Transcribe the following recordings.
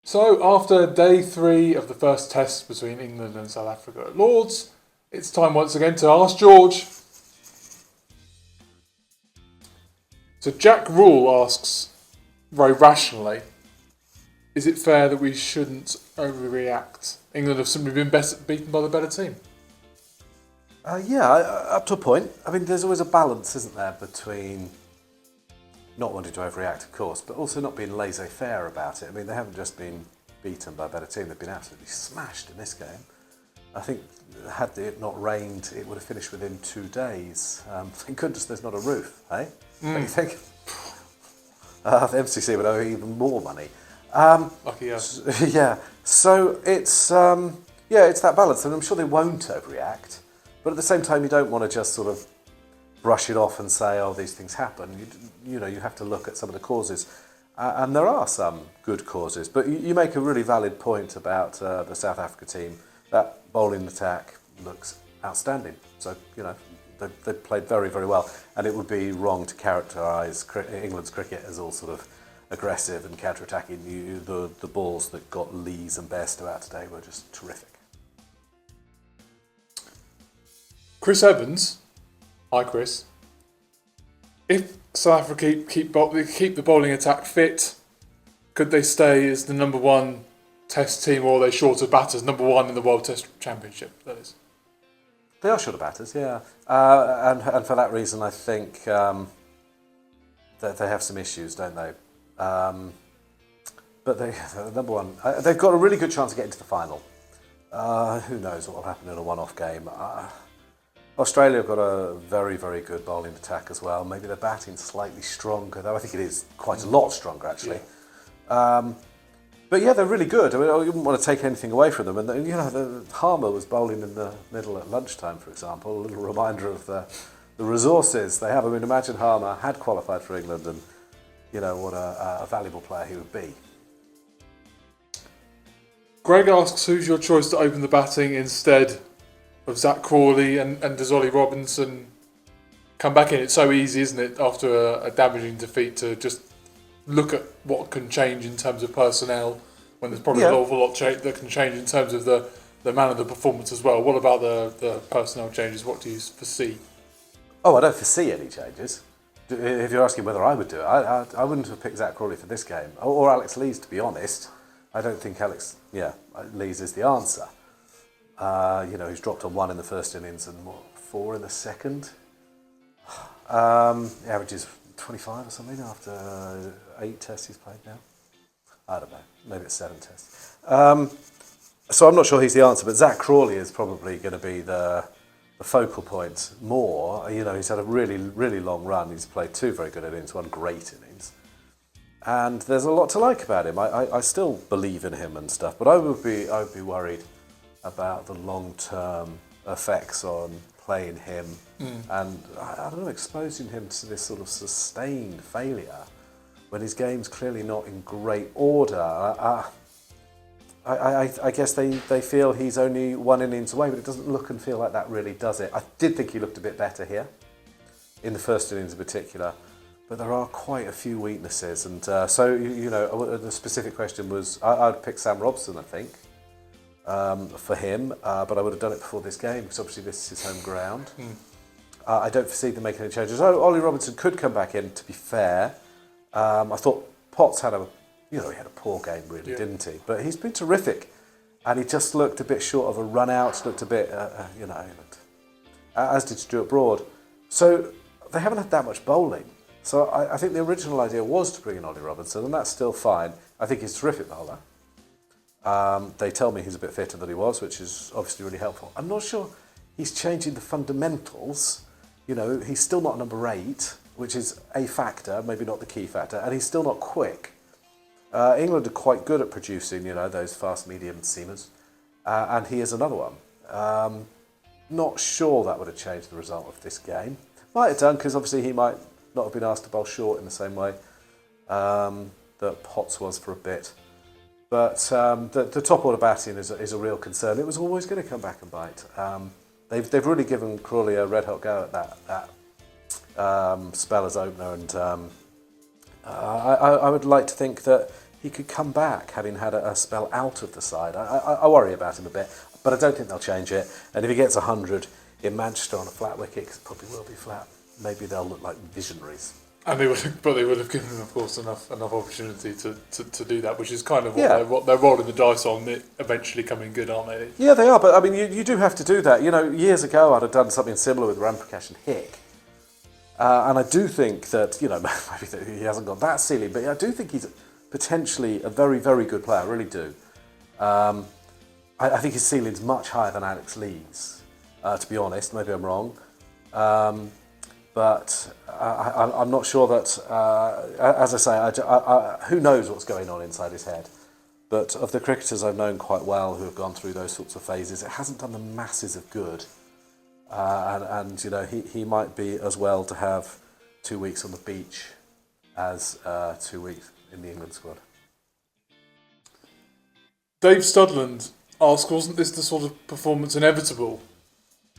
So, after day 3 of the first test between England and South Africa at Lords, it's time once again to ask George. So, Jack Rule asks, very rationally, is it fair that we shouldn't overreact? England have simply been beaten by the better team. Yeah, up to a point. I mean, there's always a balance, isn't there, between not wanting to overreact, of course, but also not being laissez-faire about it. I mean, they haven't just been beaten by a better team, they've been absolutely smashed in this game. I think had it not rained, it would have finished within 2 days. Thank goodness there's not a roof, eh? Don't you think? The MCC would owe even more money. Lucky us. Yeah, so it's that balance, and I'm sure they won't overreact, but at the same time, you don't want to just sort of brush it off and say, oh, these things happen. You have to look at some of the causes. And there are some good causes. But you make a really valid point about the South Africa team. That bowling attack looks outstanding. So, they played very, very well. And it would be wrong to characterise England's cricket as all sort of aggressive and counter-attacking. The balls that got Lees and Bairstow out today were just terrific. Chris Evans. Hi, Chris. If South Africa keep the bowling attack fit, could they stay as the number 1 Test team, or are they short of batters, number 1 in the World Test Championship? That is. They are short of batters, yeah, and for that reason, I think that they have some issues, don't they? But they're number 1. They've got a really good chance of getting to the final. Who knows what will happen in a one-off game? Australia have got a very, very good bowling attack as well. Maybe their batting's slightly stronger, though I think it is quite a lot stronger, actually. Yeah. But yeah, they're really good. I mean, I wouldn't want to take anything away from them. And the Harmer was bowling in the middle at lunchtime, for example. A little reminder of the resources they have. I mean, imagine Harmer had qualified for England, and what a valuable player he would be. Greg asks, who's your choice to open the batting instead of Zach Crawley, and does Ollie Robinson come back in? It's so easy, isn't it, after a damaging defeat, to just look at what can change in terms of personnel, when there's probably an awful lot that can change in terms of the man of the performance as well. What about the personnel changes? What do you foresee? Oh, I don't foresee any changes. If you're asking whether I would do it, I wouldn't have picked Zach Crawley for this game, or Alex Lees, to be honest. I don't think Lees is the answer. He's dropped on 1 in the first innings and 4 in the second. He averages 25 or something after 8 tests he's played now. I don't know, maybe it's 7 tests. So I'm not sure he's the answer, but Zach Crawley is probably going to be the focal point more. He's had a really, really long run. He's played 2 very good innings, 1 great innings. And there's a lot to like about him. I still believe in him and stuff, but I would be worried about the long-term effects on playing him and, I don't know, exposing him to this sort of sustained failure when his game's clearly not in great order. I guess they feel he's only 1 innings away, but it doesn't look and feel like that really, does it? I did think he looked a bit better here, in the first innings in particular, but there are quite a few weaknesses. And so, the specific question was, I'd pick Sam Robson, I think, for him, but I would have done it before this game, because obviously this is home ground. I don't foresee them making any changes. Ollie Robinson could come back in, to be fair. I thought Potts had he had a poor game, really, didn't he? But he's been terrific, and he just looked a bit short of a run out, looked a bit, as did Stuart Broad. So they haven't had that much bowling. So I think the original idea was to bring in Ollie Robinson, and that's still fine. I think he's a terrific bowler. They tell me he's a bit fitter than he was, which is obviously really helpful. I'm not sure he's changing the fundamentals. He's still not number 8, which is a factor, maybe not the key factor, and he's still not quick. England are quite good at producing, those fast medium seamers, and he is another one. Not sure that would have changed the result of this game. Might have done, because obviously he might not have been asked to bowl short in the same way that Potts was for a bit. But the top order batting is a real concern. It was always going to come back and bite. They've really given Crawley a red hot go at that spell as opener, and I would like to think that he could come back having had a spell out of the side. I worry about him a bit, but I don't think they'll change it. And if he gets 100 in Manchester on a flat wicket, because it probably will be flat, maybe they'll look like visionaries. And they would have given him, of course, enough opportunity to do that, which is kind of what they're rolling the dice on. It eventually coming good, aren't they? Yeah, they are. But I mean, you do have to do that. You know, years ago, I'd have done something similar with Ramprakash and Hick, and I do think that maybe he hasn't got that ceiling, but I do think he's potentially a very, very good player. I really do. I think his ceiling's much higher than Alex Lee's. To be honest, maybe I'm wrong. But I'm not sure that, as I say, who knows what's going on inside his head. But of the cricketers I've known quite well who have gone through those sorts of phases, it hasn't done them masses of good. And he might be as well to have 2 weeks on the beach as 2 weeks in the England squad. Dave Studland asks, wasn't this the sort of performance inevitable?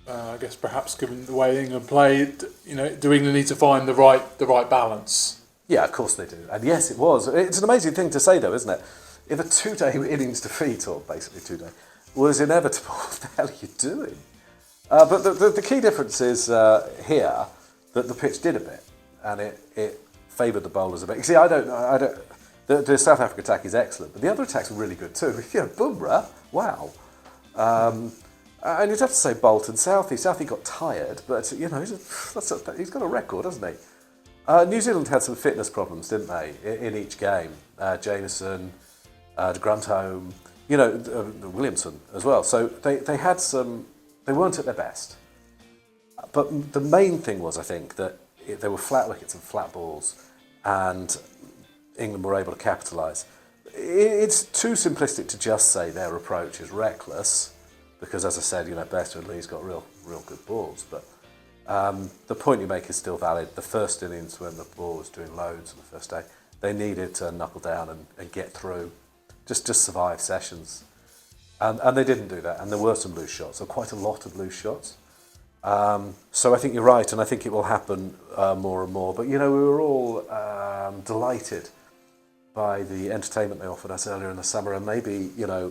I guess perhaps given the way England played, do England need to find the right balance? Yeah, of course they do. And yes, it was. It's an amazing thing to say, though, isn't it? If a 2-day innings defeat, or basically 2-day, was inevitable, what the hell are you doing? But the key difference is here that the pitch did a bit, and it favoured the bowlers a bit. You see, I don't. The South Africa attack is excellent, but the other attacks are really good too. Bumrah, wow. And you'd have to say Bolt and Southey. Southey got tired, but he's got a record, hasn't he? New Zealand had some fitness problems, didn't they, in each game? Jameson, de Grandhomme, Williamson as well. So they had some. They weren't at their best. But the main thing was, I think, that there were flat wickets and flat balls, and England were able to capitalise. It's too simplistic to just say their approach is reckless. Because, as I said, Bairstow and Lee's got real good balls. But the point you make is still valid. The first innings, when the ball was doing loads on the first day, they needed to knuckle down and get through, just survive sessions. And they didn't do that. And there were some loose shots, or quite a lot of loose shots. So I think you're right, and I think it will happen more and more. But, we were all delighted by the entertainment they offered us earlier in the summer, and maybe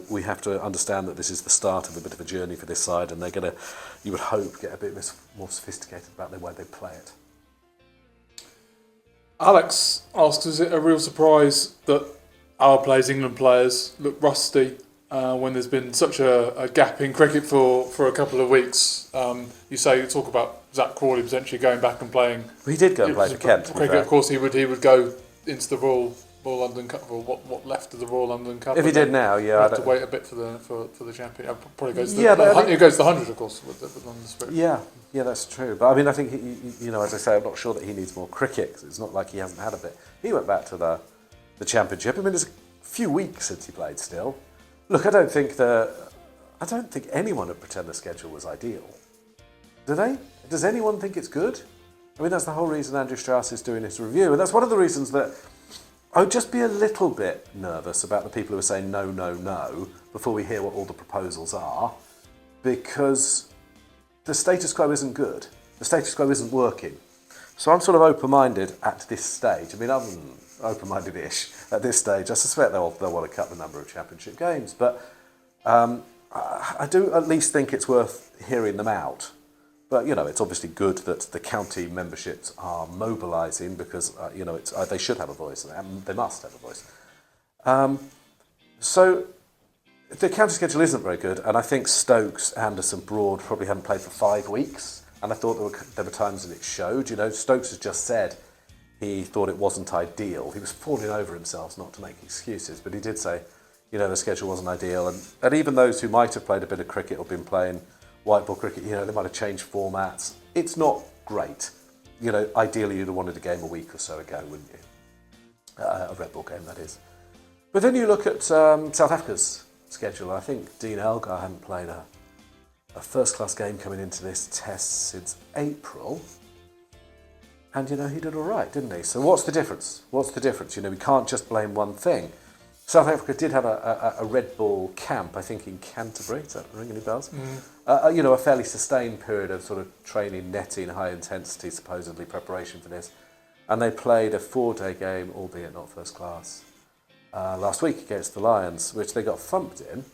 we have to understand that this is the start of a bit of a journey for this side, and they're going to, you would hope, get a bit more sophisticated about the way they play it. Alex asks, is it a real surprise that our players, England players, look rusty when there's been such a gap in cricket for a couple of weeks? You talk about Zach Crawley potentially going back and playing. Well, he did go and play for Kent. Cricket, of course, he would go into the Royal London Cup, or what left of the Royal London Cup. If he did now, yeah, have to wait a bit for the champion. Probably goes. It goes to the 100, of course, with London Spirit. Yeah, that's true. But I mean, I think he, as I say, I'm not sure that he needs more cricket. 'Cause it's not like he hasn't had a bit. He went back to the championship. I mean, it's a few weeks since he played. Still, look, I don't think anyone would pretend the schedule was ideal. Do they? Does anyone think it's good? I mean, that's the whole reason Andrew Strauss is doing his review, and that's one of the reasons that I would just be a little bit nervous about the people who are saying no, no, no before we hear what all the proposals are, because the status quo isn't good. The status quo isn't working. So I'm sort of open-minded at this stage. I mean, I'm open-minded-ish at this stage. I suspect they'll want to cut the number of championship games, but I do at least think it's worth hearing them out. But, it's obviously good that the county memberships are mobilising because, they should have a voice, and they must have a voice. So the county schedule isn't very good, and I think Stokes, Anderson, Broad probably haven't played for 5 weeks, and I thought there were times when it showed. Stokes has just said he thought it wasn't ideal. He was falling over himself, not to make excuses, but he did say, the schedule wasn't ideal, and even those who might have played a bit of cricket or been playing white ball cricket, they might have changed formats. It's not great. Ideally you'd have wanted a game a week or so ago, wouldn't you? A red ball game, that is. But then you look at South Africa's schedule. I think Dean Elgar hadn't played a first-class game coming into this test since April. And, he did all right, didn't he? So what's the difference? We can't just blame one thing. South Africa did have a red ball camp, I think, in Canterbury. Does that ring any bells? A fairly sustained period of sort of training, netting, high intensity, supposedly preparation for this. And they played a 4-day game, albeit not first class, last week against the Lions, which they got thumped in,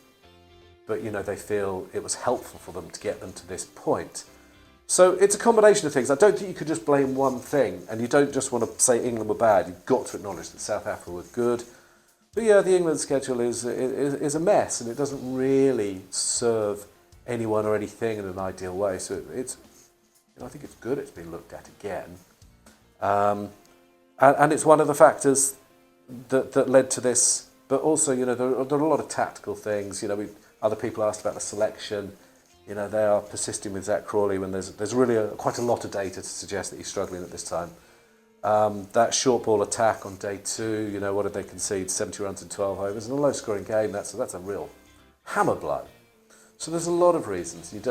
but they feel it was helpful for them to get them to this point. So it's a combination of things. I don't think you could just blame one thing, and you don't just want to say England were bad. You've got to acknowledge that South Africa were good. But yeah, the England schedule is a mess, and it doesn't really serve anyone or anything in an ideal way. So it's, I think it's good it's been looked at again. And it's one of the factors that led to this. But also, there are a lot of tactical things. Other people asked about the selection. They are persisting with Zach Crawley when there's really quite a lot of data to suggest that he's struggling at this time. That short ball attack on day 2, what did they concede? 70 runs in 12 overs. In a low-scoring game, that's a real hammer blow. So there's a lot of reasons. You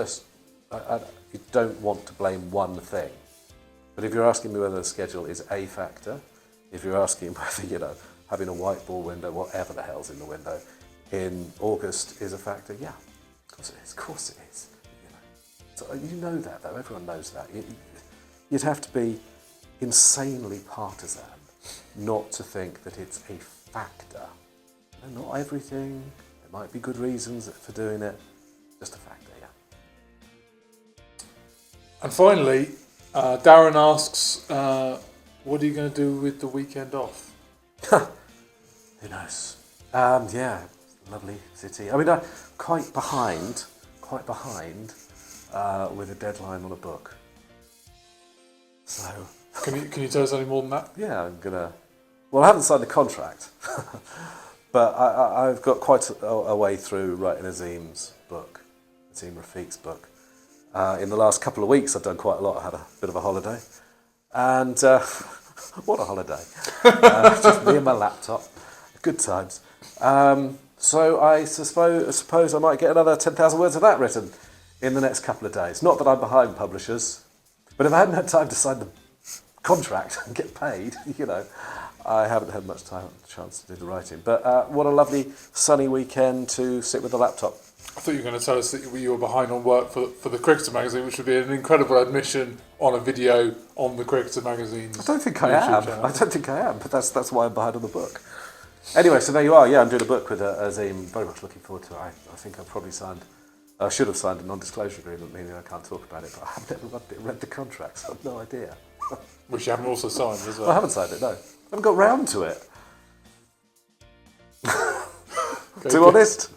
don't want to blame one thing. But if you're asking me whether the schedule is a factor, if you're asking whether, having a white ball window, whatever the hell's in the window, in August is a factor, yeah, of course it is. Of course it is. So that, though. Everyone knows that. You'd have to be insanely partisan not to think that it's a factor. Not everything. There might be good reasons for doing it. Just a factor, yeah. And finally, Darren asks, what are you going to do with the weekend off? Who knows? Yeah, lovely city. I mean, I'm quite behind with a deadline on a book. So. Can you tell us any more than that? Yeah, I haven't signed the contract, but I've got quite a way through writing Azim's book, Azim Rafiq's book. In the last couple of weeks, I've done quite a lot. I had a bit of a holiday, and what a holiday! Just me and my laptop, good times. So I suppose I might get another 10,000 words of that written in the next couple of days. Not that I'm behind publishers, but if I hadn't had time to sign the contract and get paid, I haven't had much chance to do the writing. But what a lovely sunny weekend to sit with the laptop. I thought you were going to tell us that you were behind on work for the Cricketer magazine, which would be an incredible admission on a video on the Cricketer magazine's I don't think I YouTube am. channel. I don't think I am, but that's why I'm behind on the book. Anyway, so there you are. Yeah, I'm doing a book with Azim. Very much looking forward to it. I think I should have signed a non-disclosure agreement, meaning I can't talk about it, but I haven't ever read the contract, so I've no idea. Which you haven't also signed as well. I haven't signed it, no. I haven't got round to it. Okay, Too honest?